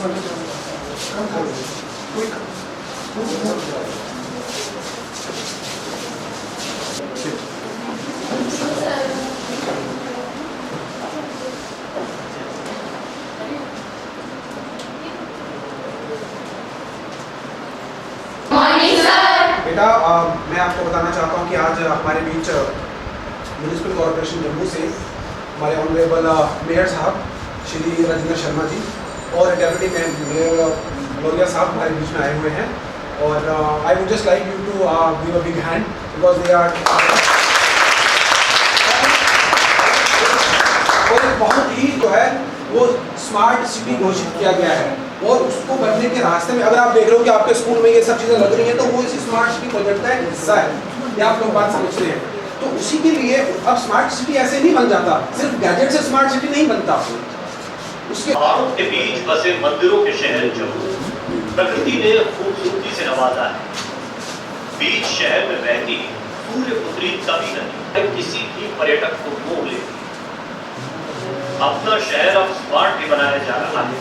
बेटा मैं आपको बताना चाहता हूँ कि आज हमारे बीच म्यूनिसिपल कॉर्पोरेशन जम्मू से हमारे ऑनरेबल मेयर साहब श्री राजेंद्र शर्मा जी और डेप्यूटी मेयर लोरिया साहब हमारे बीच में आए हुए हैं और I would just like you to give a big hand because they are और बहुत ही जो है वो स्मार्ट सिटी घोषित किया गया है और उसको बनने के रास्ते में अगर आप देख रहे हो कि आपके स्कूल में ये सब चीज़ें लग रही हैं तो वो इसी स्मार्ट सिटी प्रोजेक्ट का हिस्सा है, ये आप लोग बात समझते हैं। तो उसी के लिए अब स्मार्ट सिटी ऐसे नहीं बन जाता, सिर्फ गैजेट से स्मार्ट सिटी नहीं बनता। उसके पहाड़ों के बीच बसे मंदिरों के शहर जम्मू प्रकृति ने खूबसूरती से नवाजा है। बीच शहर में बहती सूर्यपुत्री तवी नदी किसी भी पर्यटक को मोह लेती। अपना शहर अब स्मार्ट भी बनाया जा रहा है,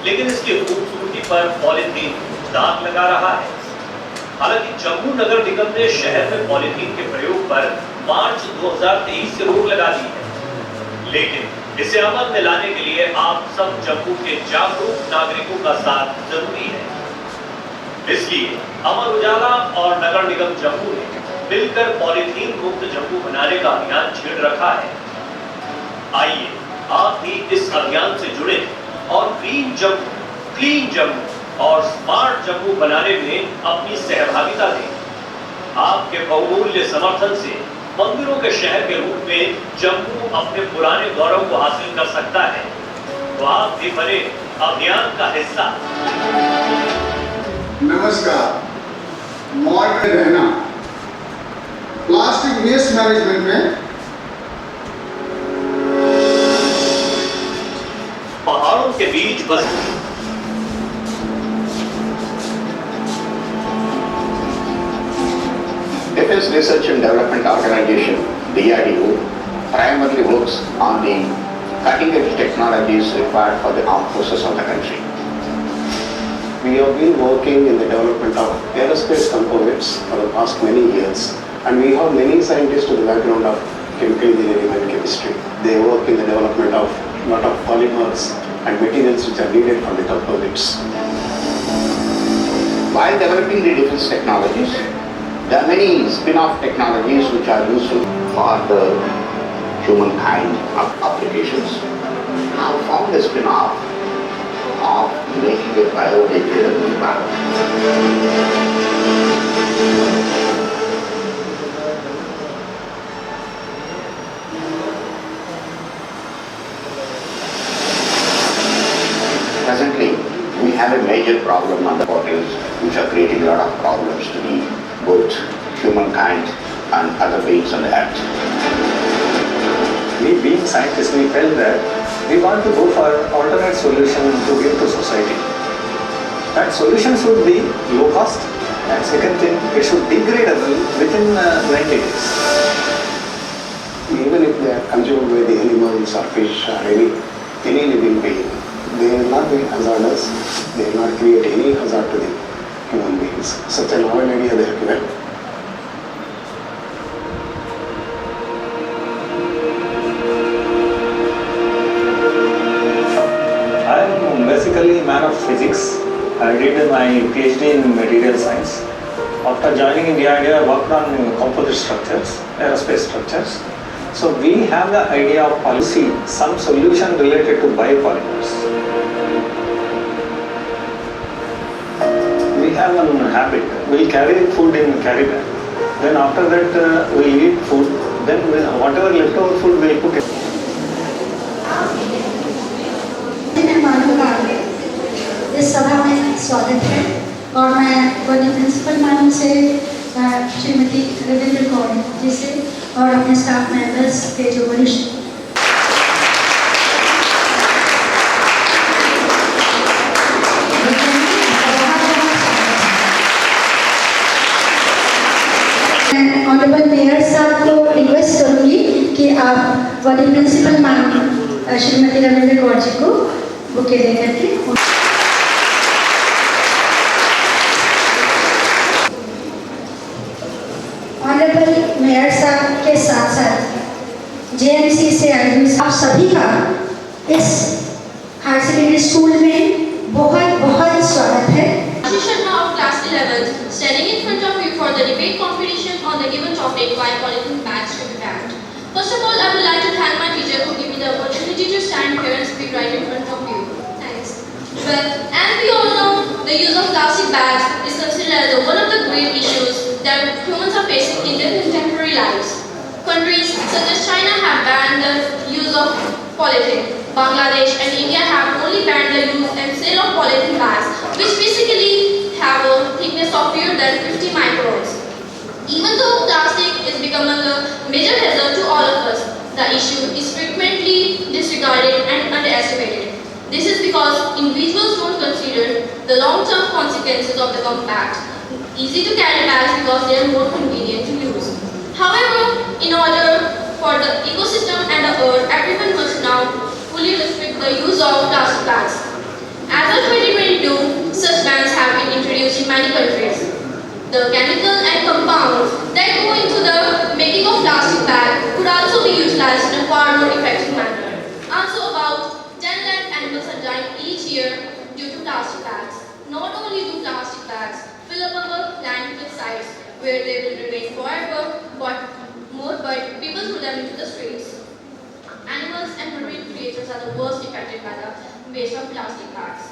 लेकिन इसकी खूबसूरती पर पॉलीथीन दाग लगा रहा है। हालांकि जम्मू नगर निगम ने शहर में पॉलीथीन के प्रयोग पर मार्च 2023 से रोक लगा दी है, लेकिन इसे अमल में लाने के लिए आप सब जम्मू के जागरूक नागरिकों का साथ जरूरी है। इसलिए अमर उजाला और नगर निगम जम्मू ने मिलकर पॉलीथीन मुक्त जम्मू बनाने का अभियान छेड़ रखा है। आइए आप भी इस अभियान से जुड़े और ग्रीन जम्मू, क्लीन जम्मू और स्मार्ट जम्मू बनाने में अपनी सहभागिता दें। आपके बहुमूल्य समर्थन से मंदिरों के शहर के रूप में जम्मू अपने पुराने गौरव को हासिल कर सकता है। तो आप भी बने अभियान का हिस्सा। नमस्कार, मॉल में रहना प्लास्टिक वेस्ट मैनेजमेंट में पहाड़ों के बीच बस Defense Research and Development Organization (DRDO) primarily works on the cutting-edge technologies required for the armed forces of the country. We have been working in the development of aerospace components for the past many years, and we have many scientists with the background of chemical engineering and chemistry. They work in the development of lot of polymers and materials which are needed for the composites. While developing the defense technologies, there are many spin-off technologies which are useful for the humankind applications. I have found a spin-off of making a biodegradable product. Presently, we have a major problem on the bottles which are creating a lot of problems to the both humankind and other beings on the earth. We being scientists, we felt that we want to go for alternate solution to give to society. That solution should be low cost, and second thing, it should be degradable within 90 days. Even if they are consumed by the animals or fish or any living being, they will not be hazardous, they will not create any hazard to the human beings. Such a novel idea they have given. I am basically a man of physics. I did my PhD in material science. After joining in DRDO, I worked on composite structures, aerospace structures. So we have the idea of policy, some solution related to biopolymers. We have one habit, we carry food in carry bag. Then after that we eat food, then whatever leftover food we put it. इस सभा में स्वागत है और मैं बनी principal ma'am से श्रीमती रविंद्र कौर जी से और अपने स्टाफ मेंबर्स के जो वरिष्ठ ऑनरेबल मेयर साहब को रिक्वेस्ट करूंगी कि आप वाली प्रिंसिपल मैम श्रीमती रविंद्र कौर जी को बुके दे करके सभी का इस हायर सेकेंडरी स्कूल में बहुत बहुत स्वागत है। Ashish Sharma of class 11th standing in front of you for the debate competition on the given topic why polythene bags should be banned. First of all, I would like to thank my teacher who gave me the opportunity to stand here and speak right in front of you. Thanks. Well, as we all know, the use of plastic bags is considered as one of the great issues that humans are facing in their contemporary lives. Countries such as China have banned the use of polythene. Bangladesh and India have only banned the use and sale of polythene bags, which basically have a thickness of fewer than 50 microns. Even though plastic is becoming a major hazard to all of us, the issue is frequently disregarded and underestimated. This is because individuals don't consider the long-term consequences of the compact, easy to carry bags because they are more convenient to use. However, in order for the ecosystem and the earth, everyone must now fully restrict the use of plastic bags. As of 2022, such bans have been introduced in many countries. The chemical and compounds that go into the making of plastic bags could also be utilized in a far more effective manner. Also, about 10 lakh animals are dying each year due to plastic bags. Not only do plastic bags fill up our landfill sites where they will remain forever, but people throw them into the streets. Animals and marine creatures are the worst affected by the waste of plastic bags.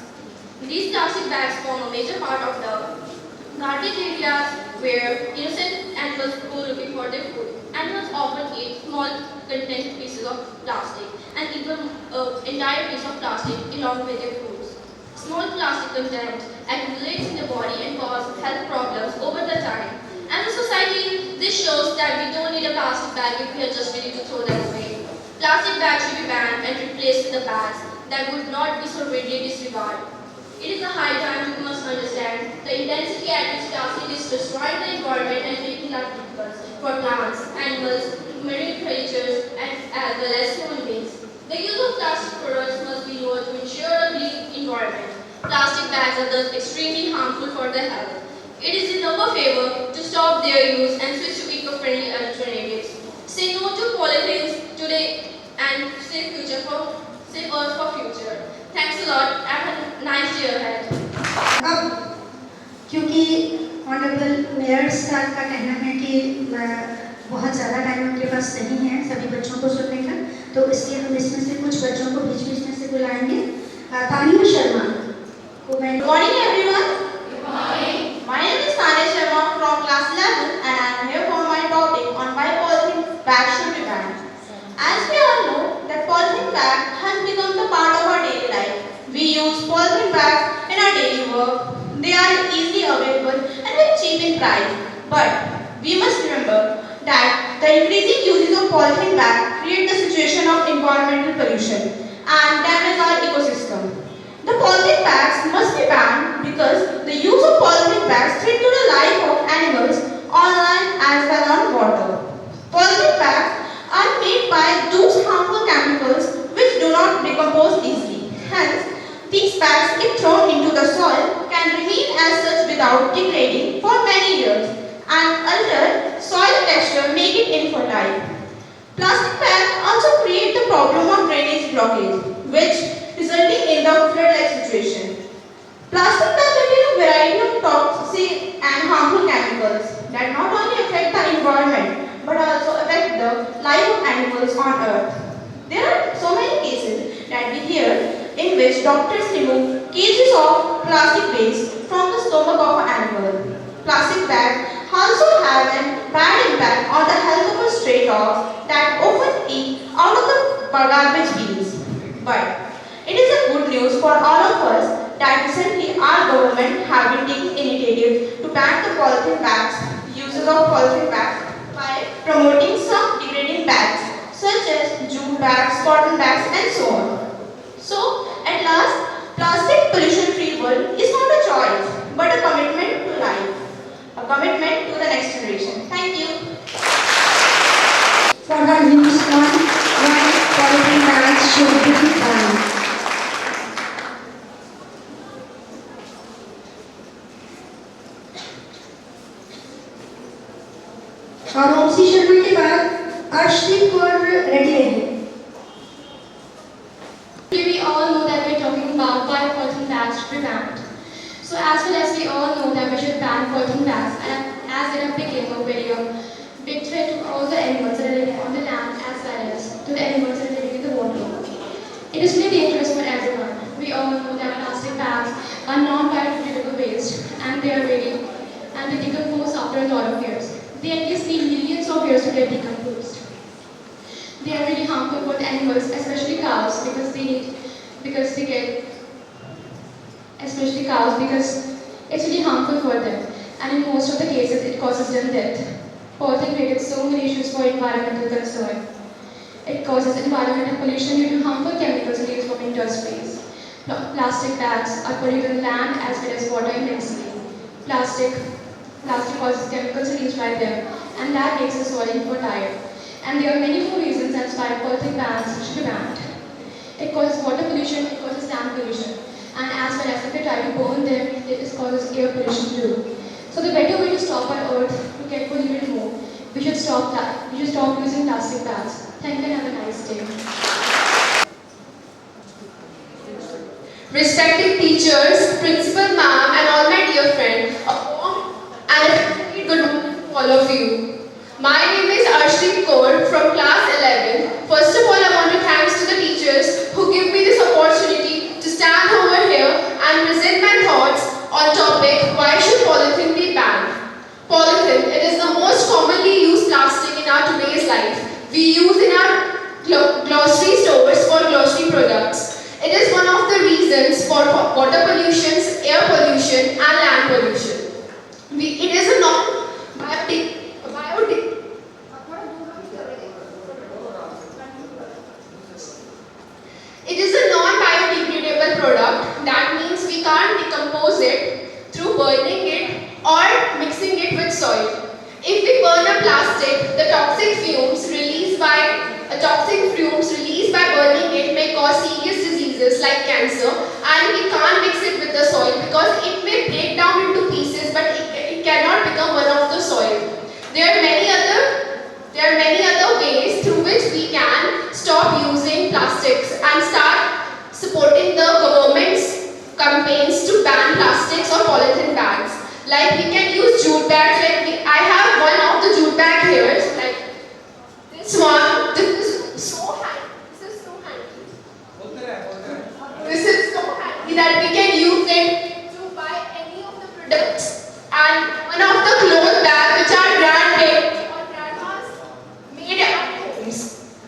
These plastic bags form a major part of the garbage areas where innocent animals go looking for their food. Animals often eat small contained pieces of plastic and even an entire piece of plastic along with their foods. Small plastic content accumulates in the body and causes health problems over the time. As a society, this shows that we don't need a plastic bag if we are just ready to throw them away. Plastic bags should be banned and replaced with the bags that would not be so readily disregarded. It is a high time we must understand the intensity at which plastic is destroying the environment and making life difficult for plants, animals, marine creatures, and as well as human beings. The use of plastic products must be lowered to ensure a clean environment. Plastic bags are thus extremely harmful for the health. It is in our favor to stop their use and switch to eco-friendly alternatives. Say no to polythenes today and save Earth for future. Thanks a lot. Have a nice day ahead. अब क्योंकि honourable mayor साहब का कहना है कि बहुत ज़्यादा time उनके पास नहीं है सभी बच्चों को सुनने का, तो इसलिए हम इसमें से कुछ बच्चों को बीच बीच में से बुलाएंगे। तानिया शर्मा को मैं Good morning, everyone. Good morning. My name is Tanya Sharma from class 11 and I am here for my topic on why polythene bags should be banned. As we all know that polythene bag has become the part of our daily life. We use polythene bags in our daily work. They are easily available and very cheap in price. But we must remember that the increasing uses of polythene bags create the situation of environmental pollution and damage our ecosystem. The polythene bags must be banned because the use of polythene bags threatens the life of animals on land as well as on water. Polythene bags are made by those harmful chemicals which do not decompose easily. Hence, these bags, if thrown into the soil, can remain as such without degrading for many years and alter soil texture, make it infertile. Plastic bags also create the problem of drainage blockage, which resulting in the flood-like situation. Plastic bags contain a variety of toxic and harmful chemicals that not only affect the environment but also affect the life of animals on earth. There are so many cases that we hear in which doctors remove cages of plastic waste from the stomach of an animal. Plastic bags also have a bad impact on the health of stray dogs that often eat out of the garbage bins. But it is a good news for all of us that recently our government have been taking initiatives to ban the polythene bags, uses of polythene bags by promoting some degrading bags such as jute bags, cotton bags and so on. So, at last, plastic pollution-free world is not a choice but a commitment to life, a commitment to the next generation. Thank you. for her views on why polythene bags should be banned. और ओमसी शर्मा के बाद अर्शदीप कौर रेड्डी हैं। bags should be banned. So as well as we all know that we should ban polythene bags, and as it has become a very big threat to all the animals that are living on the land as well as to the animals that are living in the water. It is really dangerous for everyone. We all know that plastic bags are non-biodegradable waste, and they decompose after a lot of years. They at least need millions of years to get decomposed. They are really harmful for the animals, especially cows, because it's really harmful for them, and in most of the cases it causes them death. Polythene creates so many issues for environmental concern. It causes environmental pollution due to harmful chemicals released from industries. Plastic bags are polluted in land as well as water immensely. Plastic causes chemicals released by them, and that makes the soil infertile. And there are many more reasons as why polythene bags should be banned. It causes water pollution, it causes land pollution, and as well as if we try to burn them, it causes air pollution too. So the better way to stop our earth to get polluted more, we should stop using plastic bags. Thank you and have a nice day. Respected teachers, principal ma'am, and all my dear friends, a warm and a very good morning to all of you. My name is Arshdeep Kaur from class 11. First of all, I want to thank to the teachers who give me this opportunity to stand over here and present my thoughts on topic why should polythene be banned. Polythene, it is the most commonly used plastic in our today's life. We use in our grocery stores for grocery products. It is one of the reasons for water pollution, air pollution, and land pollution. It is a non-biodegradable product. That means we can't decompose it through burning it or mixing it with soil. If we burn a plastic, the toxic fumes released by burning it may cause serious diseases like cancer, and we can't mix it with the soil because it may break down into pieces, but it cannot become one of the soil. There are many other ways through which we can stop using plastics and start supporting the government's campaigns to ban plastics or polythene bags. Like we can use jute bags. I have one of the jute bag here. Like this one. This is so handy. This is so handy that we can use it to buy any of the products. And one of the cloth bags which are branded or grandmas made at homes.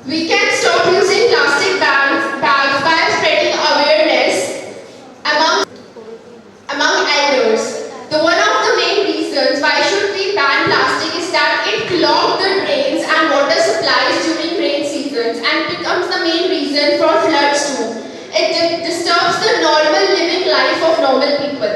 We can stop using plastic bags by spreading awareness among elders. One of the main reasons why should we ban plastic is that it clogs the drains and water supplies during rain seasons and becomes the main reason for floods too. It disturbs the normal living life of normal people.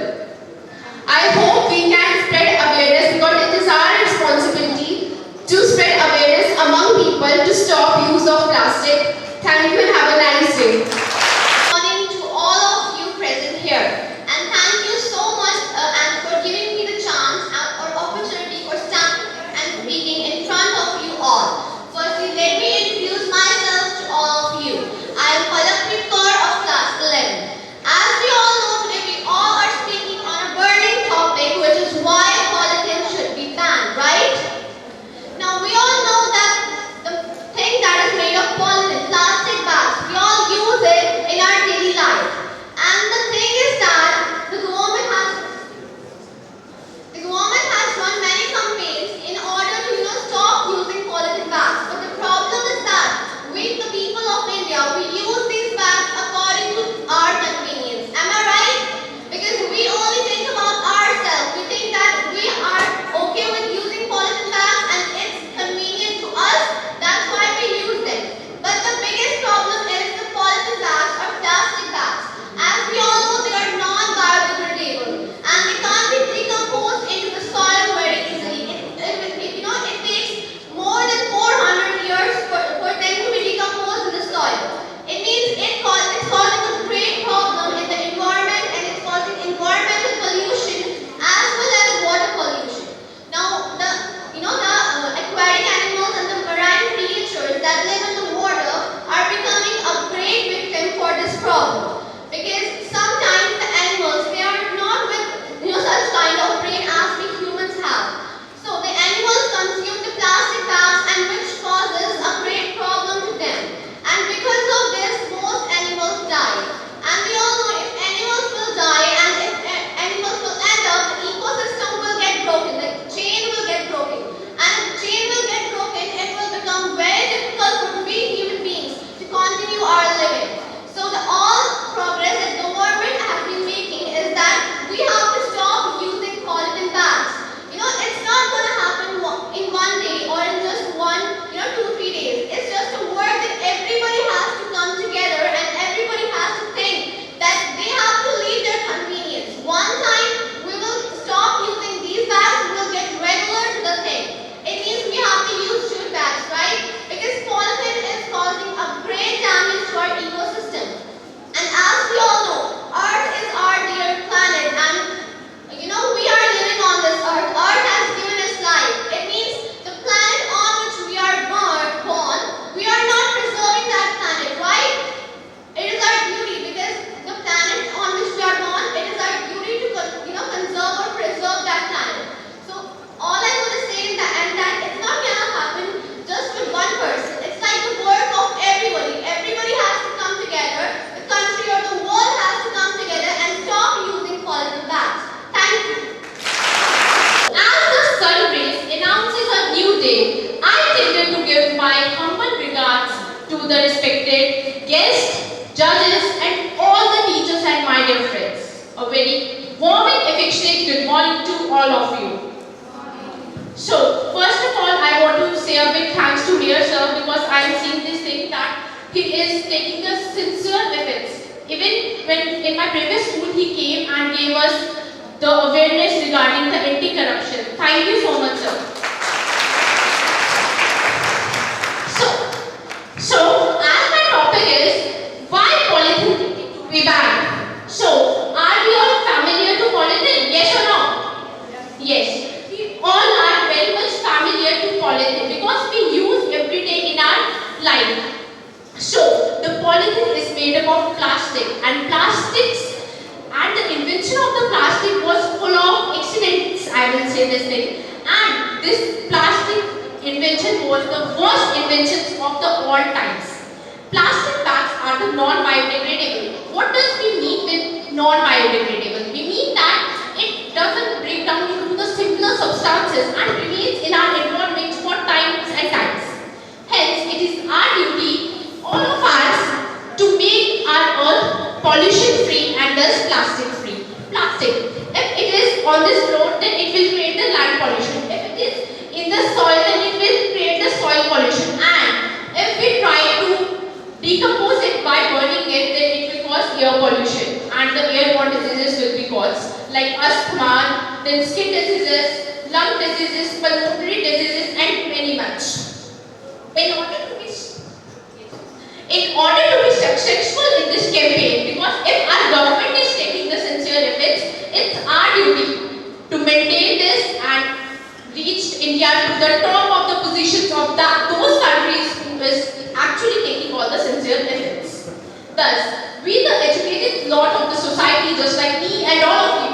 I hope we can spread awareness because it is our responsibility to spread awareness among people to stop use of plastic. Thank you and have a nice day. Good morning to all of you present here. And thank you so much for giving me the chance or opportunity for standing here and speaking in front of you all. Firstly, let me introduce myself to all of you. I am Palakpreet Kaur. Warm and affectionate good morning to all of you. So, first of all, I want to say a big thanks to Mayor Sir because I am seeing this thing that he is taking the sincere efforts. Even when in my previous school he came and gave us the awareness regarding the anti-corruption. Thank you so much, sir. So, as my topic is, why polythene need to be banned? So, are we all familiar to polythene? Yes or no? Yes. We all are very much familiar to polythene because we use every day in our life. So, the polythene is made up of plastic and plastics and the invention of the plastic was full of accidents, I will say this thing. And this plastic invention was the worst inventions of the all times. Plastic bags are the non-biodegradable. What does we mean with non-biodegradable? We mean that it doesn't break down into the simpler substances and remains in our environment for times and times. Hence, it is our duty, all of us, to make our earth pollution-free and thus plastic-free. Plastic, if it is on this road, then it will create the land pollution. If it is in the soil, then it will create the soil pollution. And if we try to decompose it by burning it, then it will cause air pollution. And the airborne diseases will be caused, like asthma, then skin diseases, lung diseases, pulmonary diseases, and many much. In order to be successful in this campaign, because if our government is taking the sincere efforts, it's our duty to maintain this and reach India to the top of the positions of those countries who is actually taking all the sincere efforts. Thus, we the educated lot of the society, just like me and all of you,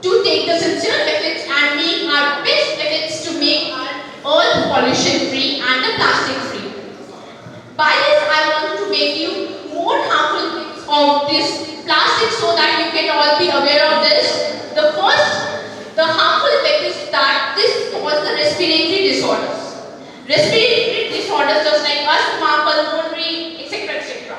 to take the sincere efforts and make our best efforts to make our earth pollution free and the plastic free. By this, I want to make you more harmful things of this plastic so that you can all be aware of this. The first, the harmful effect is that this causes the respiratory disorders. Respiratory disorders just like asthma, pulmonary, etc. etc.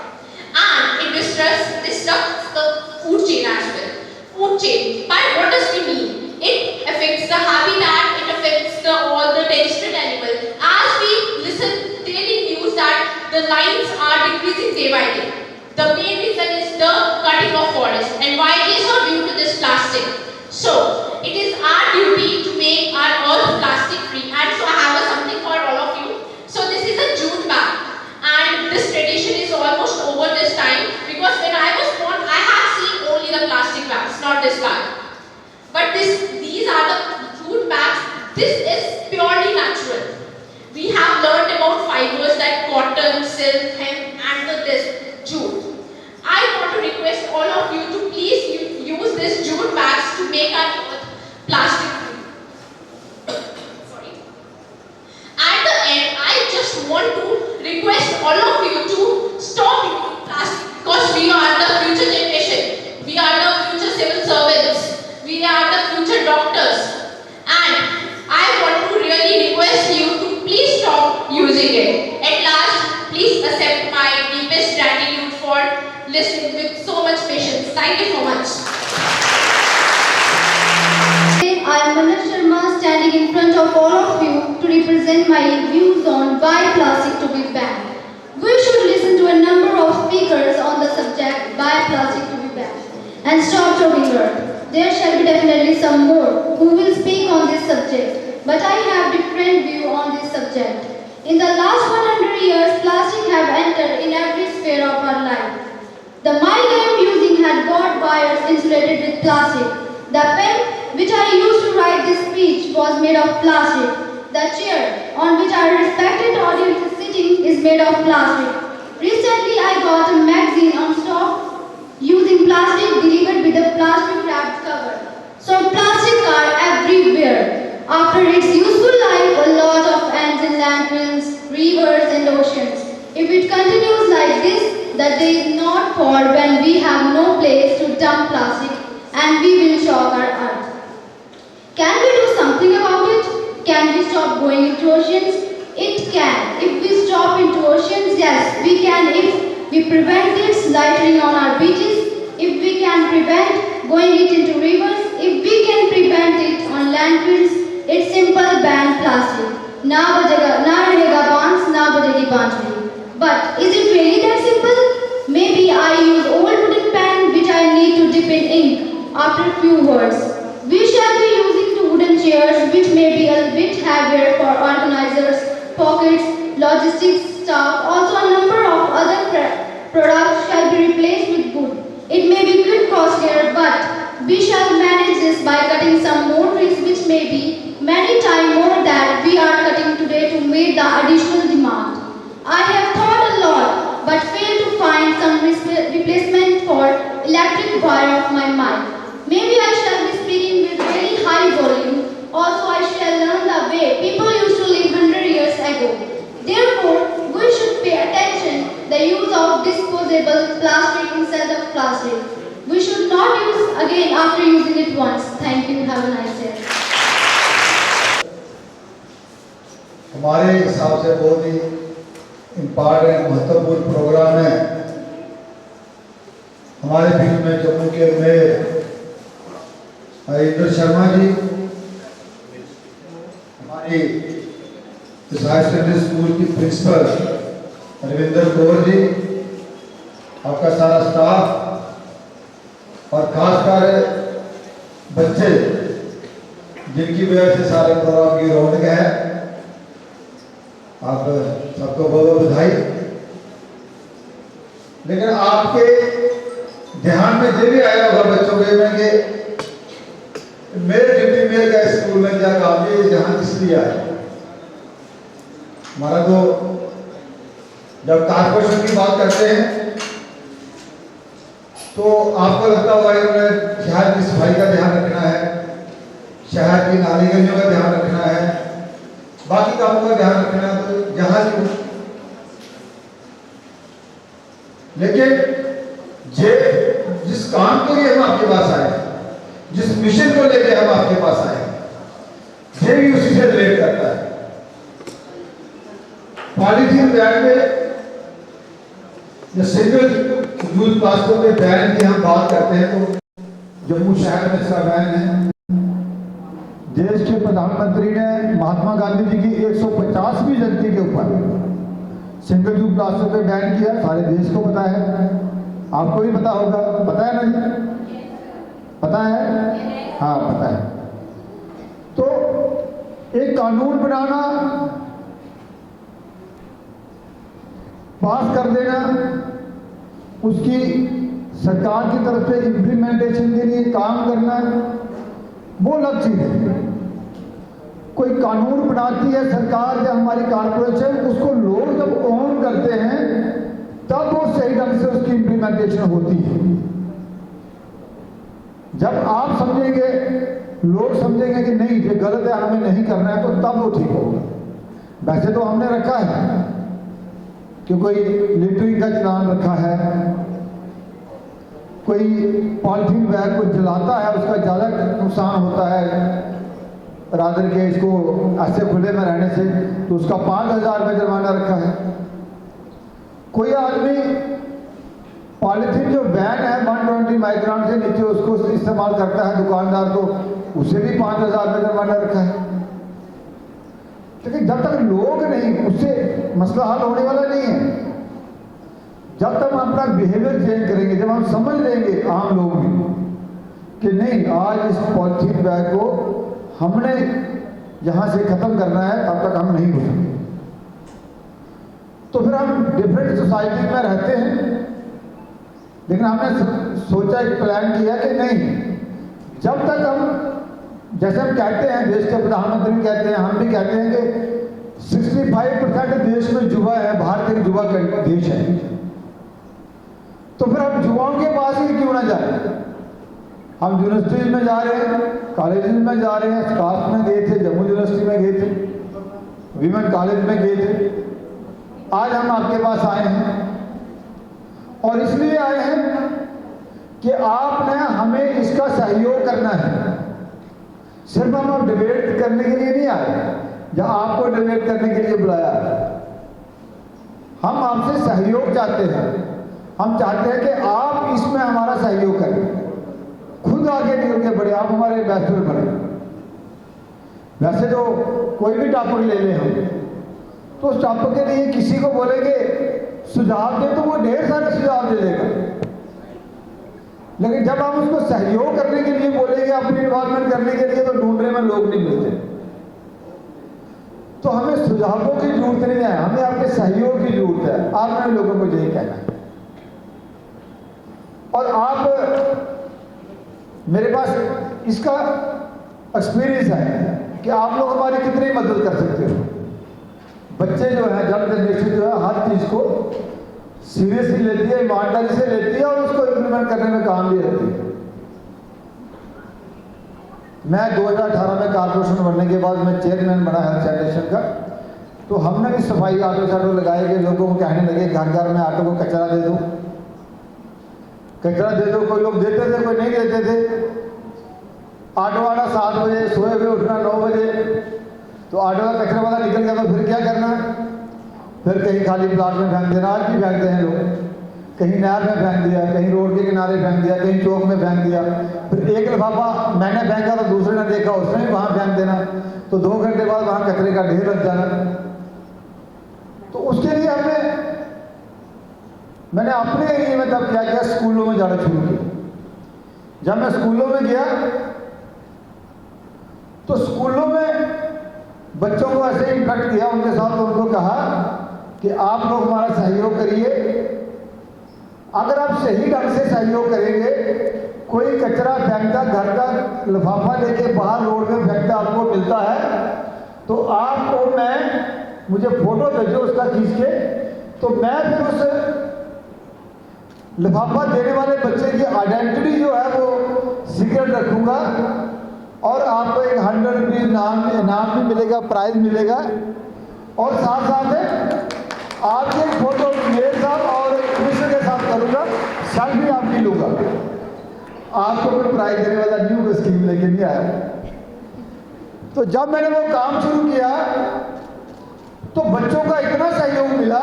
And it disrupts the food chain as well. Food chain. By what does it mean? It affects the habitat, it affects all the terrestrial animals. As we listen daily news that the lines are decreasing day by day. The main reason is the cutting of forest. And why it is so due to this plastic. So, it is our duty to make our earth plastic free. And so I have something for all of you. So this is a June bag. And this tradition is almost over this time. Because when I was born, I have seen only the plastic bags, not this bag. But these are the jute bags. This is purely natural. We have learned about fibers like cotton, silk, hemp and this jute. I want to request all of you to please use this jute bags to make our earth plastic free. Sorry. At the end, I just want to request all of you to stop using plastic because we are the future generation. We are the future civil servants. We are the future doctors. And I want to really request you to please stop using it. At last, please accept my deepest gratitude for listening with so much patience. Thank you so much. I am Manoj Sharma standing in front of all of you to represent my views on why plastic to be banned. We should listen to a number of speakers on the subject why plastic to be banned and stop throwing earth. There shall be definitely some more who will speak on this subject, but I have different view on this subject. In the last 100 years, plastic have entered in every sphere of our life. The mic I am using had got wires insulated with plastic. The pen which I used to write this speech was made of plastic. The chair on which our respected audience is sitting is made of plastic. Recently, I got a magazine on stop using plastic delivered with a plastic wrapped cover. So plastic are everywhere. After its useful life, a lot of ends in landfills, rivers and oceans. If it continues like this, the day is not far when we have no place to dump plastic and we will shock our earth. Can we do something about it? Can we stop going into oceans? It can. If we stop into oceans, yes, we can. If we prevent its littering on our beaches, if we can prevent going it into rivers. If we can prevent it on landfills, it's simple, ban plastic. ना रहेगा बांस, ना बजेगी बांसुरी. But is it really that simple? Maybe I use old wooden pan which I need to dip in ink after a few words. We shall be using two wooden chairs which may be a bit heavier for organizers, pockets, logistics staff. Also a number of other products shall be replaced with wood. It may be a bit costlier, but we shall manage this by cutting some more trees which may be many times more than we are cutting today to meet the additional demand. I have thought a lot but failed to find some replacement for electric wire of my mic. Maybe I shall be speaking with very high volume. Also I shall learn the way people used to live 100 years ago. Therefore, we should pay attention the use of disposable plastic instead of plastic. We should not use again after using it once. Thank you. Have a nice day. हमारे हिसाब से बहुत ही important महत्वपूर्ण programme है। हमारे बीच में जम्मू के mayor Harinder Sharma ji, हमारी हायर सेकेंडरी स्कूल की प्रिंसिपल रविंदर कौर जी, आपका सारा स्टाफ और खासकर बच्चे जिनकी वजह से सारे प्रोग्राम की रौनक है, आप सबको बहुत बहुत बधाई। लेकिन आपके ध्यान में ये भी आया होगा बच्चों के में कि मेरे डिप्टी मेयर का स्कूल में क्या काम है, यहाँ किस लिए आए। हमारा तो जब कारपोरेशन की बात करते हैं तो आपको लगता होगा उन्हें शहर की सफाई का ध्यान रखना है, शहर की नाली गलियों का ध्यान रखना है, बाकी कामों का ध्यान रखना है, तो जहां भी। लेकिन जिस काम के लिए हम आपके पास आए, जिस मिशन को लेकर हम आपके पास आए, ये भी उसी से रिलेट करता है। पॉलीथीन बैग में या सिंगल यूज प्लास्टिक के बैन की हम बात करते हैं तो जम्मू शहर में इसका बैन है। देश के प्रधानमंत्री ने महात्मा गांधी जी की 150वीं जयंती के ऊपर सिंगल यूज प्लास्टिक पे बैन किया। सारे देश को पता है, आपको भी पता होगा, पता है ना जी? पता है? हाँ पता है। तो एक कानून बनाना, पास कर देना, उसकी सरकार की तरफ से इम्प्लीमेंटेशन के लिए काम करना, वो अलग चीज है। कोई कानून बनाती है सरकार या हमारी कारपोरेशन, उसको लोग जब ऑन करते हैं तब वो सही ढंग से उसकी इम्प्लीमेंटेशन होती है। जब आप समझेंगे, लोग समझेंगे कि नहीं ये गलत है, हमें नहीं करना है, तो तब वो ठीक होगा। वैसे तो हमने रखा है कि कोई लिटरिंग का चलान रखा है, कोई पॉलिथीन बैग को जलाता है उसका ज़्यादा नुकसान होता है रादर के इसको ऐसे खुले में रहने से, तो उसका 5,000 रुपये जुर्माना रखा है। कोई आदमी पॉलिथीन जो बैन है 120 माइक्रोन से नीचे उसको इस्तेमाल करता है दुकानदार, तो उसे भी 5,000 रुपये जुर्माना रखा है। लेकिन जब तक लोग नहीं, उससे मसला हल होने वाला नहीं है। जब तक हम अपना बिहेवियर चेंज करेंगे, जब हम समझ लेंगे आम लोग भी कि नहीं आज इस पॉलिथीन बैग को हमने यहाँ से ख़त्म करना है, तब तक हम नहीं हो सकते। तो फिर हम डिफरेंट सोसाइटी में रहते हैं, लेकिन हमने सोचा, एक प्लान किया कि नहीं, जब तक हम, जैसे हम कहते हैं, देश के प्रधानमंत्री कहते हैं, हम भी कहते हैं कि 65% देश में युवा है, भारत एक युवा का देश है, तो फिर हम युवाओं के पास ही क्यों ना जाए। हम यूनिवर्सिटीज में जा रहे हैं, कॉलेजेस में जा रहे हैं, स्काफ में गए थे, जम्मू यूनिवर्सिटी में गए थे, वीमेन कॉलेज में गए थे, आज हम आपके पास आए हैं और इसलिए आए हैं कि आपने हमें इसका सहयोग करना है। सिर्फ हम डिबेट करने के लिए नहीं आए या आपको डिबेट करने के लिए बुलाया, हम आपसे सहयोग चाहते हैं। हम चाहते हैं कि आप इसमें हमारा सहयोग करें। खुद आगे निकल के बढ़े, आप हमारे एम्बेसडर बने। वैसे तो कोई भी टॉपिक ले लें हम, तो उस टॉपिक के लिए किसी को बोलेंगे सुझाव दे तो वो ढेर सारे सुझाव दे देगा, लेकिन जब हम उसको सहयोग करने के लिए बोलेंगे, अपनी इन्वॉल्वमेंट करने के लिए, तो ढूंढने में लोग नहीं मिलते। तो हमें सुझावों की जरूरत नहीं है, हमें आपके सहयोग की जरूरत है। आपने लोगों को यही कहना है। और आप, मेरे पास इसका एक्सपीरियंस है कि आप लोग हमारी कितनी मदद कर सकते हो। बच्चे जो है, जब जनरेशन जो है, हर चीज़ को सीरियसली लेती है, ईमानदारी से लेती है और उसको इम्प्लीमेंट करने में काम भी रहती है। मैं 2018 में कॉर्पोरेशन बनने के बाद मैं चेयरमैन बना हेल्थ सैनिटेशन का, तो हमने भी सफाई ऑटो शाटो लगाए कि लोगों को कहने लगे घर घर में ऑटो को कचरा दे दो, कचरा दे दो। कोई लोग देते थे, कोई नहीं देते थे। ऑटो वाला 7 बजे, सोए हुए उठना 9 बजे, तो ऑटो का कचरा वाला निकल गया तो फिर क्या करना, फिर कहीं खाली प्लाट में फेंक देना। आज भी फेंकते हैं लोग, कहीं नहर में फेंक दिया, कहीं रोड के किनारे फेंक दिया, कहीं चौक में फेंक दिया। फिर एक लिफाफा मैंने फेंका तो दूसरे ने देखा, उसने भी वहाँ फेंक देना, तो 2 घंटे बाद वहाँ कचरे का ढेर लग जाना। तो उसके लिए मैंने अपने एरिया में तब क्या किया, स्कूलों में जाना शुरू किया। जब मैं स्कूलों में गया तो स्कूलों में बच्चों को ऐसे इंटरेक्ट किया उनके साथ, तो उनको कहा कि आप लोग हमारा सहयोग करिए। अगर आप सही ढंग से सहयोग करेंगे, कोई कचरा फेंकता, घर का लिफाफा लेके बाहर रोड में फेंकता आपको मिलता है, तो आपको मुझे फोटो भेजो उसका खींच के, तो मैं फिर उस लिफाफा देने वाले बच्चे की आइडेंटिटी जो है वो सीक्रेट रखूंगा, और आपको एक 100 रुपीज़ इनाम भी मिलेगा, प्राइज मिलेगा, और साथ साथ आपकी एक फोटो मेरे साथ और मिश्र के साथ करूँगा, सेल्फी आपकी लूँगा। आपको कोई प्राइज देने वाला न्यू स्कीम लेके नहीं आया। तो जब मैंने वो काम शुरू किया तो बच्चों का इतना सहयोग मिला,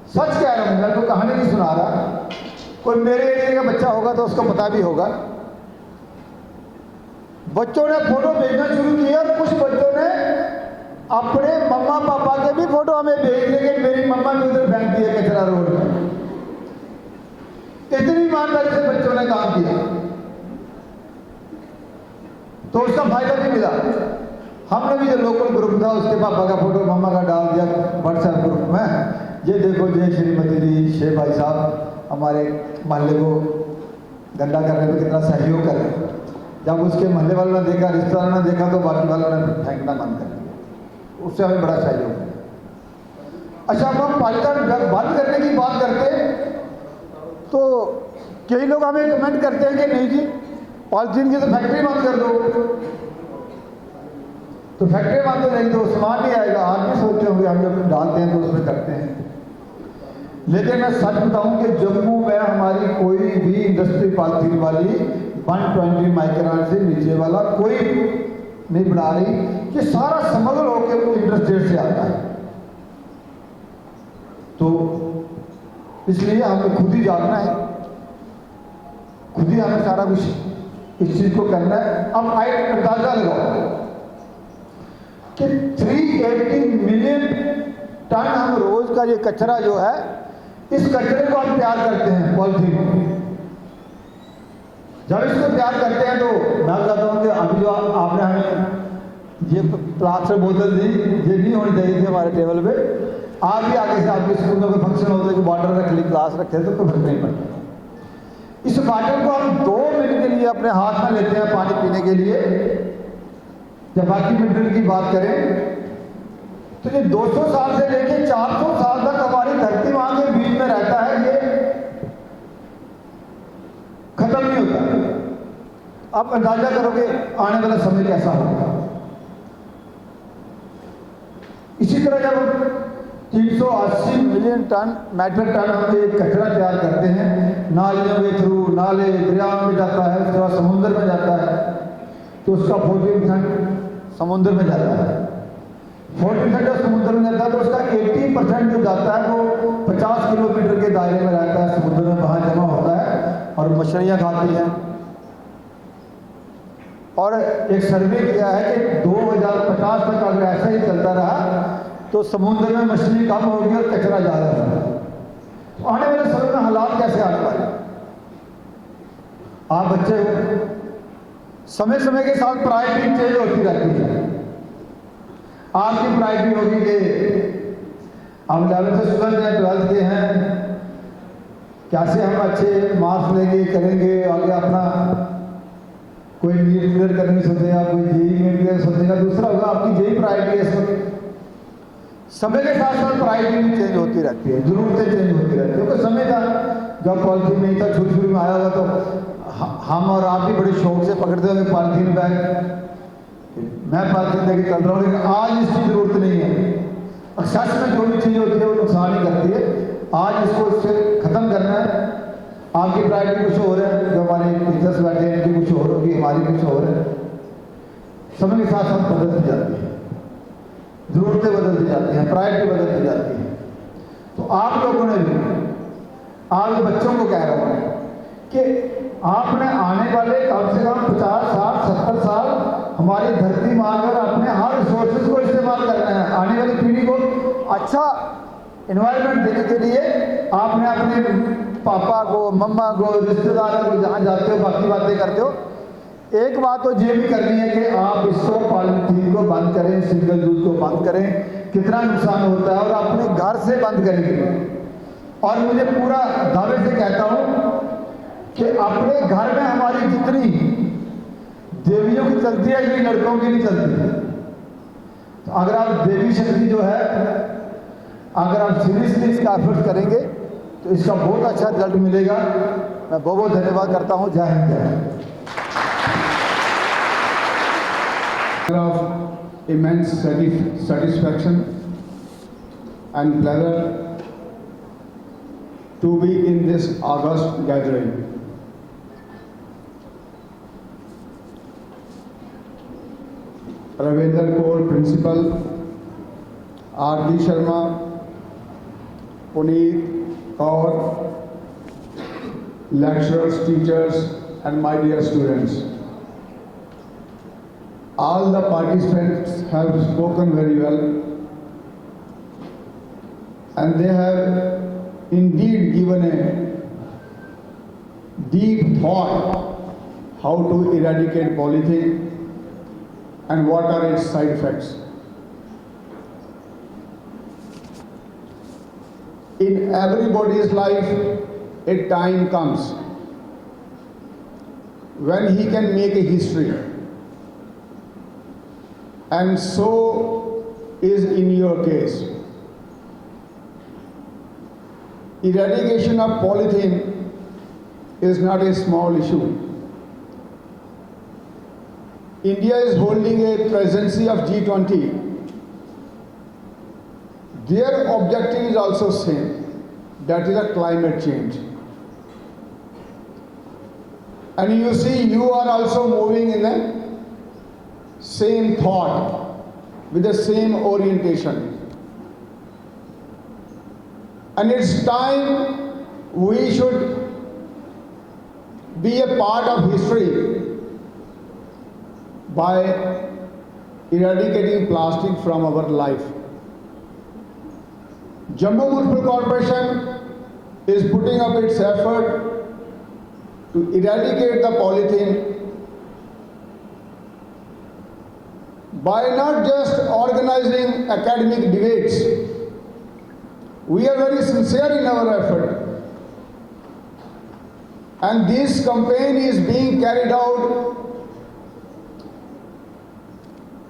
सच कह रहा हूँ, मैं तो कहानी नहीं सुना रहा। कोई मेरे एरिया का बच्चा होगा तो उसको पता भी होगा। बच्चों ने फोटो भेजना शुरू किया, और कुछ बच्चों ने अपने मम्मा पापा के भी फोटो हमें भेज दिए कि मेरी मम्मा ने उधर फेंक दिया कचरा रोड में। इतनी ईमानदारी से बच्चों ने काम किया, तो उसका फायदा भी मिला। हमने भी जो लोकल ग्रुप था उसके पापा का फोटो मम्मा का डाल दिया व्हाट्सएप ग्रुप में, ये देखो जय श्रीमती जी, शेख भाई साहब हमारे मोहल्ले को गंदा करने में कितना सहयोग कर रहे हैं। जब उसके मोहल्ले वालों ने देखा, रिश्तेदारों ने देखा, तो बाकी वालों ने फेंकना बंद कर दिया। उससे हमें बड़ा सहयोग है। अच्छा, अब हम पॉलीथीन बंद करने की बात करते तो कई लोग हमें कमेंट करते हैं कि नहीं जी पॉलीथीन की तो फैक्ट्री बंद कर दो, तो फैक्ट्री बंद हो जाएगी तो सामान नहीं आएगा। आप भी सोचते होंगे हम जब डालते हैं तो उसमें करते हैं, लेकिन मैं सच बताऊं कि जम्मू में हमारी कोई भी इंडस्ट्री पॉलीथीन वाली 120 माइक्रोन से नीचे वाला कोई नहीं बना रही, कि सारा स्मगल होकर इंडस्ट्री से आता है। तो इसलिए हमें खुद ही जागना है, खुद ही हमें सारा कुछ इस चीज को करना है। अब अंदाजा लगाओ कि 380 मिलियन टन हम रोज का ये कचरा जो है, इस कचरे को हम तैयार करते हैं पॉलीथीन। जब इसको तैयार करते हैं तो मैं कहता हूँ कि अभी जो आपने हमें ये प्लास्टिक बोतल दी, ये नहीं होनी चाहिए थी हमारे टेबल पे। आप भी आगे से आपके स्कूल में कोई फंक्शन होता है कि वाटर रख ली, ग्लास रखे, तो कोई फर्क नहीं पड़ता। इस वाटर को हम 2 मिनट के लिए अपने हाथ में लेते हैं पानी पीने के लिए। जब बाकी मिनरल की बात करें तो ये 200 साल से लेकर 400 साल तक हमारी धरती वहां के बीच में रहता है, ये खत्म नहीं होता। आप अंदाजा करोगे आने वाला समय कैसा होगा। इसी तरह जब 380 मिलियन टन मेट्रिक टन हम ये कचरा तैयार करते हैं, नालियों के थ्रू, नाले दरियाओं में जाता है, उसके बाद समुद्र में जाता है, तो उसका 40% समुद्र में जाता है। 40% समुद्र में जाता है, तो उसका 80% जो जाता है वो 50 किलोमीटर के दायरे में रहता है, समुद्र में वहाँ जमा होता है और मछलियाँ खाती हैं। और एक सर्वे किया है कि 2050 तक अगर ऐसा ही चलता रहा तो समुद्र में मछली कम होगी और कचरा ज़्यादा होगा। तो आने वाले समय में हालात कैसे आने वाले? आप बच्चे हो, समय समय के साथ प्रायोरिटी चेंज होती रहती है। आपकी प्रायोरिटी होगी कि हम 11th स्टूडेंट हैं, 12th के हैं, कैसे हम अच्छे मार्क्स लेंगे, करेंगे आगे अपना, कोई नीट क्लियर करने की सोचेगा, कोई जेई में क्लियर सोचेगा, दूसरा होगा आपकी जेई प्रायोरिटी है। इसमें समय के साथ साथ प्रायोरिटी भी चेंज होती रहती है, जरूरतें चेंज होती रहती है। क्योंकि समय था जब पॉलिथीन नहीं था, शुरू में आया हुआ तो हम और आप भी बड़े शौक से पकड़ते हुए पॉलिथीन बैग, मैं पॉलिथीन लेके चल रहा हूँ, लेकिन आज इसकी जरूरत नहीं है। और सच में जो भी चीज़ होती है वो नुकसान ही करती है। आज इसको इससे ख़त्म करना है। आपकी प्रायोरिटी कुछ और है, जो हमारे टीचर्स बैठे हैं इनकी कुछ और होगी, हमारी कुछ और है। समय के साथ साथ बदलती जाती है, ज़रूरतें बदलती जाती हैं, प्रायोरिटी बदलती जाती है। तो आप लोगों ने भी, आप बच्चों को कह रहा हूँ कि आपने आने वाले कम से कम 50, 60, 70 साल हमारी धरती मारकर अपने हर रिसोर्सेज को इस्तेमाल करना है। आने वाली पीढ़ी को अच्छा इन्वायरमेंट देने के लिए आपने अपने पापा को, मम्मा को, रिश्तेदारों को, जहाँ जाते हो बाकी बातें करते हो, एक बात तो ये भी करनी है कि आप इसको पॉलिथीन को बंद करें, सिंगल यूज को बंद करें, कितना नुकसान होता है, और अपने घर से बंद करेंगे। और मुझे पूरा दावे से कहता हूँ कि अपने घर में हमारी जितनी देवियों की चलती है, ये लड़कों की नहीं चलती। तो अगर आप देवी शक्ति जो है, अगर आप सीरियसली इसका एफर्ट करेंगे तो इसका बहुत अच्छा रिजल्ट मिलेगा। मैं बहुत बहुत धन्यवाद करता हूँ। जय हिंद, जय Hind. Of immense satisfaction and pleasure to be in this august gathering. Ravindra Kaur, Principal, R.D. Sharma, Puneet Kaur, lecturers, teachers, and my dear students. All the participants have spoken very well, and they have indeed given a deep thought how to eradicate polythene and what are its side effects. In everybody's life, a time comes when he can make a history. And so is in your case. Eradication of polythene is not a small issue. India is holding a presidency of G20. Their objective is also same, that is a climate change. And you see, you are also moving in the same thought, with the same orientation. And it's time we should be a part of history by eradicating plastic from our life. Jammu Municipal Corporation is putting up its effort to eradicate the polythene by not just organizing academic debates. We are very sincere in our effort. And this campaign is being carried out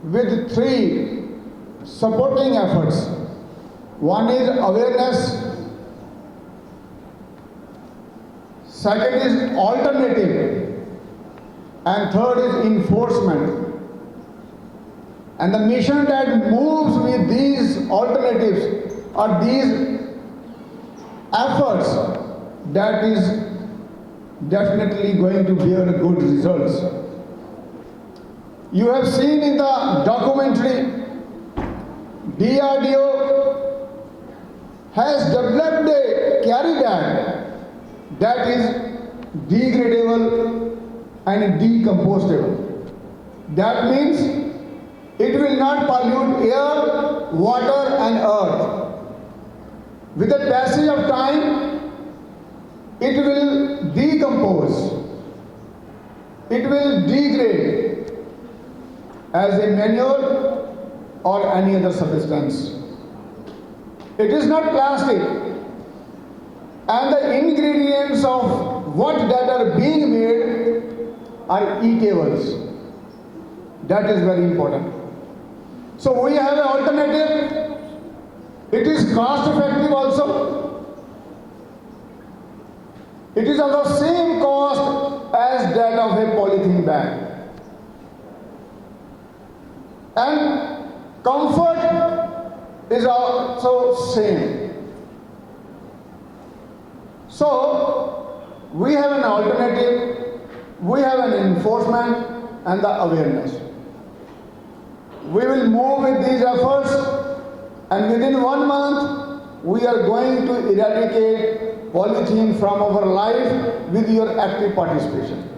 with 3 supporting efforts. One is awareness, second is alternative, and third is enforcement. And the mission that moves with these alternatives or these efforts, that is definitely going to bear good results. You have seen in the documentary, DRDO has developed a carry bag that is degradable and decompostable. That means it will not pollute air, water and earth. With the passage of time, it will decompose. It will degrade as a manure or any other substance. It is not plastic, and the ingredients of what that are being made are eatables. That is very important. So we have an alternative. It is cost effective also. It is of the same cost as that of a polythene bag. And comfort is also same. So we have an alternative, we have an enforcement and the awareness. We will move with these efforts, and within 1 month we are going to eradicate polythene from our life with your active participation.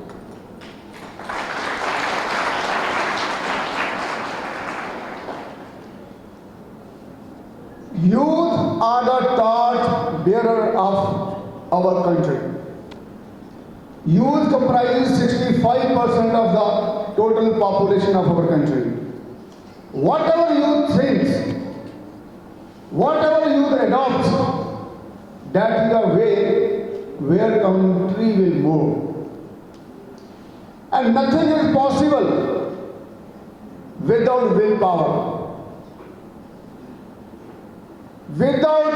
Youth are the torch bearer of our country. Youth comprises 65% of the total population of our country. Whatever youth thinks, whatever youth adopts, that is the way where country will move. And nothing is possible without willpower. Without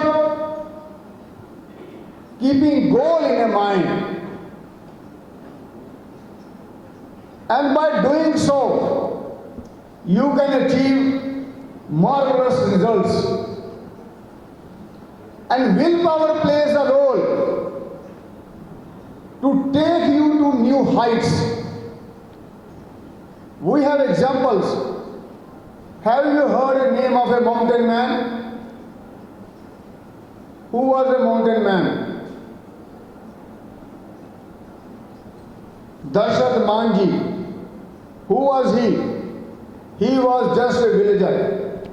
keeping goal in a mind. And by doing so, you can achieve marvelous results. And willpower plays a role to take you to new heights. We have examples. Have you heard the name of a mountain man? Who was a mountain man? Dasharat Manji. Who was he? He was just a villager.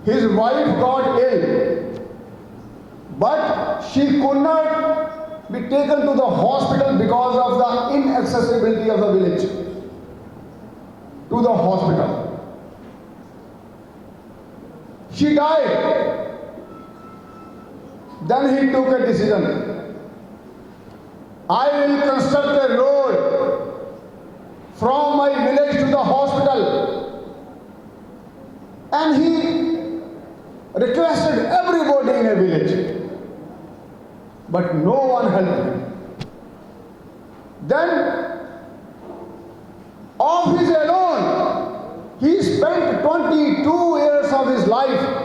His wife got ill, but she could not be taken to the hospital because of the inaccessibility of the village to the hospital. She died. Then he took a decision. I will construct a road from my village to the hospital. And he requested everybody in a village. But no one helped him. Then, of his alone, he spent 22 years of his life.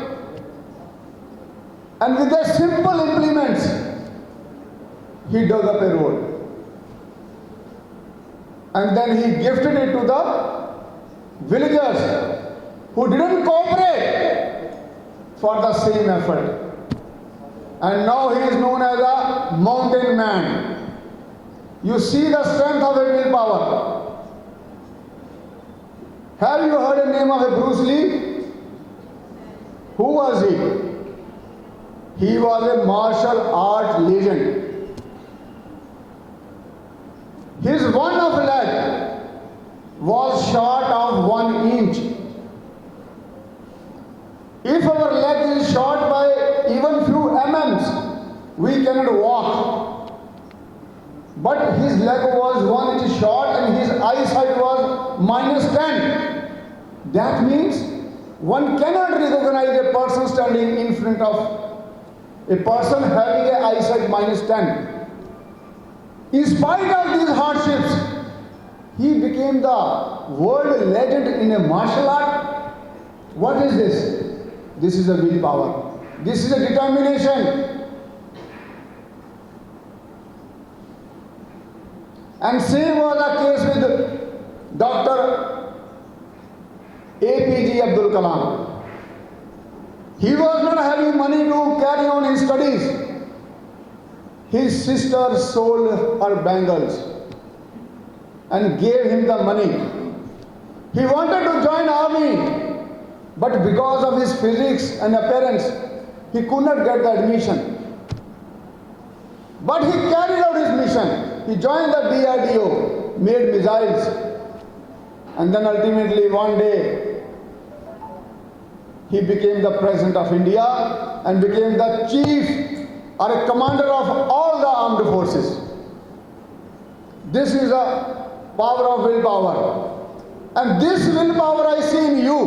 And with the simple implements, he dug up a road. And then he gifted it to the villagers who didn't cooperate for the same effort. And now he is known as a mountain man. You see the strength of a willpower. Have you heard the name of a Bruce Lee? Who was he? He was a martial art legend. His one of leg was short of 1 inch. If our leg is short by even few mm, we cannot walk. But his leg was 1 inch short and his eyesight was -10. That means one cannot recognize a person standing in front of a person having an eyesight -10. In spite of these hardships, he became the world legend in a martial art. What is this? This is a willpower. This is a determination. And same was the case with Dr. APJ Abdul Kalam. He was not having money to carry on his studies. His sister sold her bangles. and gave him the money. He wanted to join army, but because of his physics and appearance, he could not get the admission. But he carried out his mission. He joined the DRDO, made missiles, and then ultimately one day he became the President of India and became the chief or a commander of all the armed forces. This is a power of willpower. And this willpower I see in you.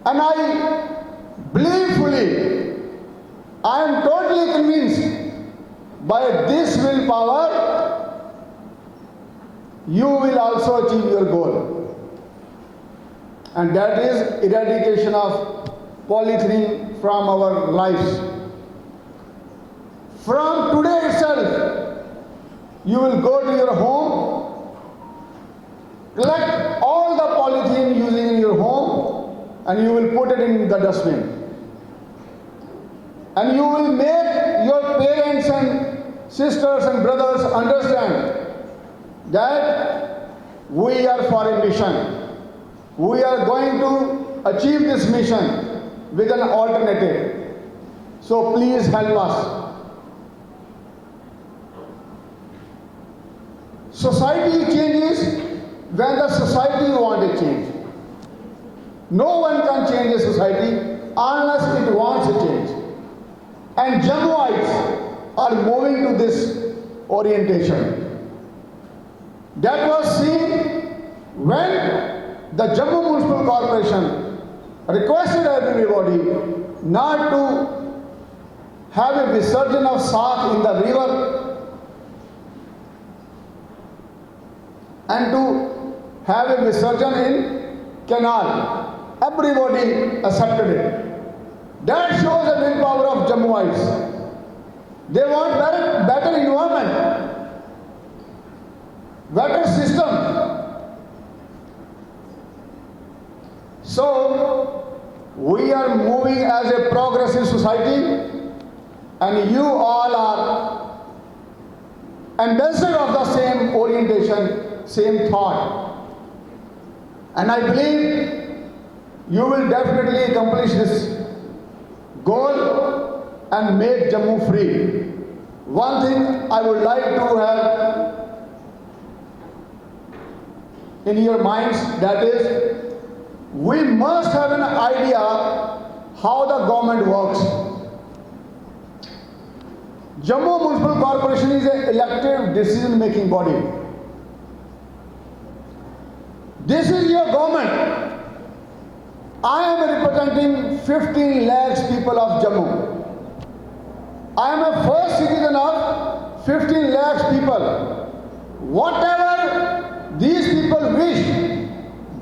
And I believe fully, I am totally convinced, by this willpower, you will also achieve your goal. And that is eradication of polythene from our lives. From today itself, you will go to your home, collect all the polythene using in your home, and you will put it in the dustbin. And you will make your parents and sisters and brothers understand that we are for a mission. We are going to achieve this mission with an alternative. So please help us. Society changes when the society wants a change. No one can change a society unless it wants a change. And Jammuites are moving to this orientation. That was seen when the Jammu Municipal Corporation requested everybody not to have a visurgence of Saath in the river and to have a visurgence in canal. Everybody accepted it. That shows the willpower of Jammuites. They want better environment, better system. So, we are moving as a progressive society, and you all are ambassadors of the same orientation, same thought. And I believe you will definitely accomplish this goal and make Jammu free. One thing I would like to have in your minds, that is, we must have an idea how the government works. Jammu Municipal Corporation is an elected decision-making body. This is your government. I am representing 15 lakhs people of Jammu. I am a first citizen of 15 lakhs people. Whatever these people wish,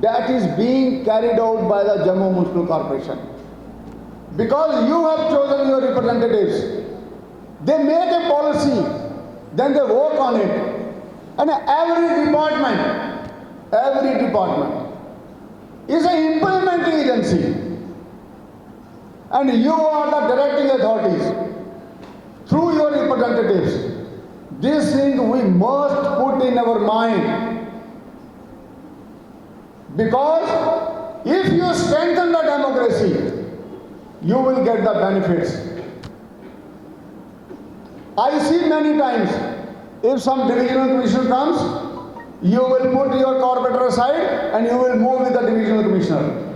that is being carried out by the Jammu Municipal Corporation. Because you have chosen your representatives. They make a policy, then they work on it. And every department is an implementing agency. And you are the directing authorities through your representatives. This thing we must put in our mind. Because if you strengthen the democracy, you will get the benefits. I see many times, if some divisional commissioner comes, you will put your corporator aside and you will move with the divisional commissioner.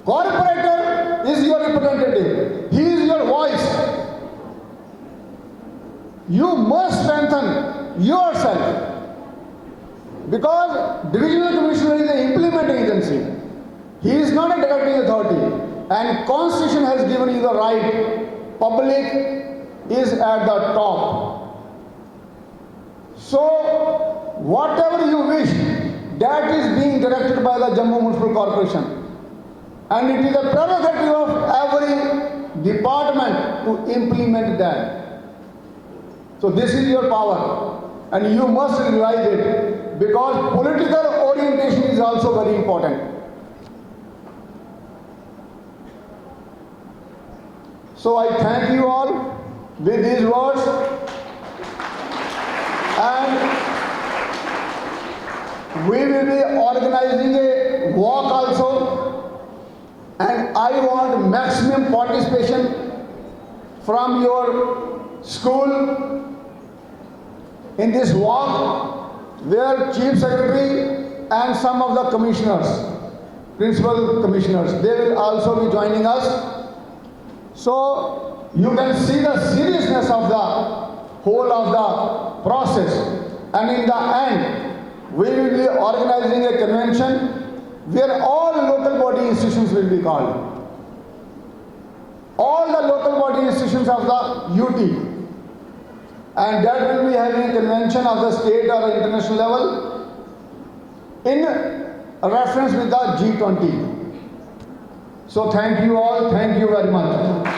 Corporator is your representative. He is your voice. You must strengthen yourself. Because divisional commissioner is an implementing agency. He is not a directing authority. And Constitution has given you the right. Public is at the top. So, whatever you wish, that is being directed by the Jammu Municipal Corporation. And it is a prerogative of every department to implement that. So this is your power. And you must realize it. Because political orientation is also very important. So I thank you all with these words. we will be organizing a walk also, and I want maximum participation from your school in this walk, where Chief Secretary and some of the commissioners, principal commissioners, they will also be joining us. So you can see the seriousness of the whole of the process, and in the end we will be organizing a convention where all local body institutions will be called. All the local body institutions of the UT, and that will be having a convention of the state or international level in reference with the G20. So thank you all, thank you very much.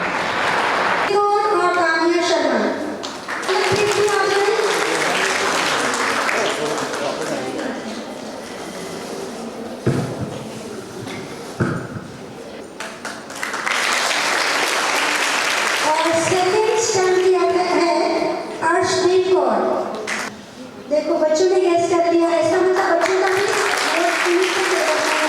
देखो बच्चों ने gas कर दिया, ऐसा मतलब बच्चों का भी बहुत उम्मीद से देखा है।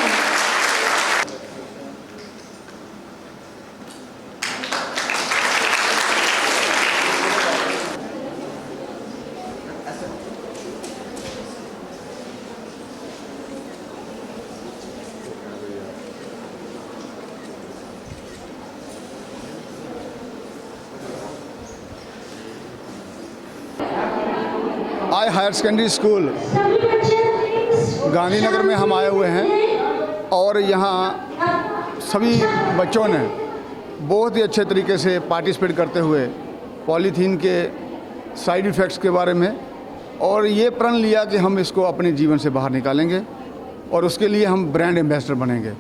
I hire secondary school Gandhinagar में हम आए हुए हैं, और यहाँ सभी बच्चों ने बहुत ही अच्छे तरीके से पार्टिसिपेट करते हुए पॉलीथीन के साइड इफ़ेक्ट्स के बारे में और ये प्रण लिया कि हम इसको अपने जीवन से बाहर निकालेंगे और उसके लिए हम ब्रांड एम्बेसडर बनेंगे।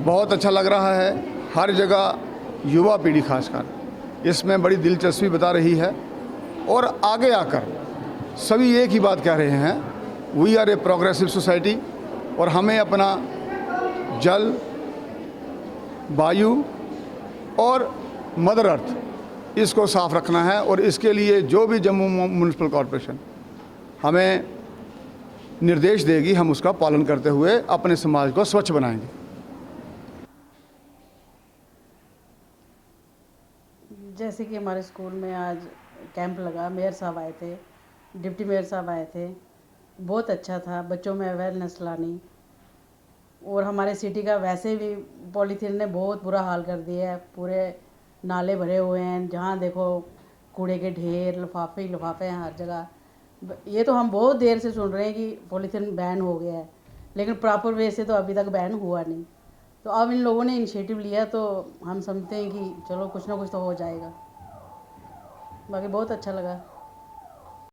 बहुत अच्छा लग रहा है। हर जगह युवा पीढ़ी खासकर इसमें बड़ी दिलचस्पी बता रही है, और आगे आकर सभी एक ही बात कह रहे हैं, we are a progressive society, और हमें अपना जल, वायु और मदर अर्थ इसको साफ रखना है, और इसके लिए जो भी जम्मू म्यूनिसिपल कॉरपोरेशन हमें निर्देश देगी हम उसका पालन करते हुए अपने समाज को स्वच्छ बनाएंगे। जैसे कि हमारे स्कूल में आज कैंप लगा, मेयर साहब आए थे, डिप्टी मेयर साहब आए थे, बहुत अच्छा था। बच्चों में अवेयरनेस लानी, और हमारे सिटी का वैसे भी पॉलीथीन ने बहुत बुरा हाल कर दिया है। पूरे नाले भरे हुए हैं, जहाँ देखो कूड़े के ढेर, लिफाफे ही लिफाफे हैं हर जगह। ये तो हम बहुत देर से सुन रहे हैं कि पॉलीथीन बैन हो गया है, लेकिन प्रॉपर वे से तो अभी तक बैन हुआ नहीं। तो अब इन लोगों ने इनिशिएटिव लिया, तो हम समझते हैं कि चलो कुछ ना कुछ तो हो जाएगा। बाकी बहुत अच्छा लगा।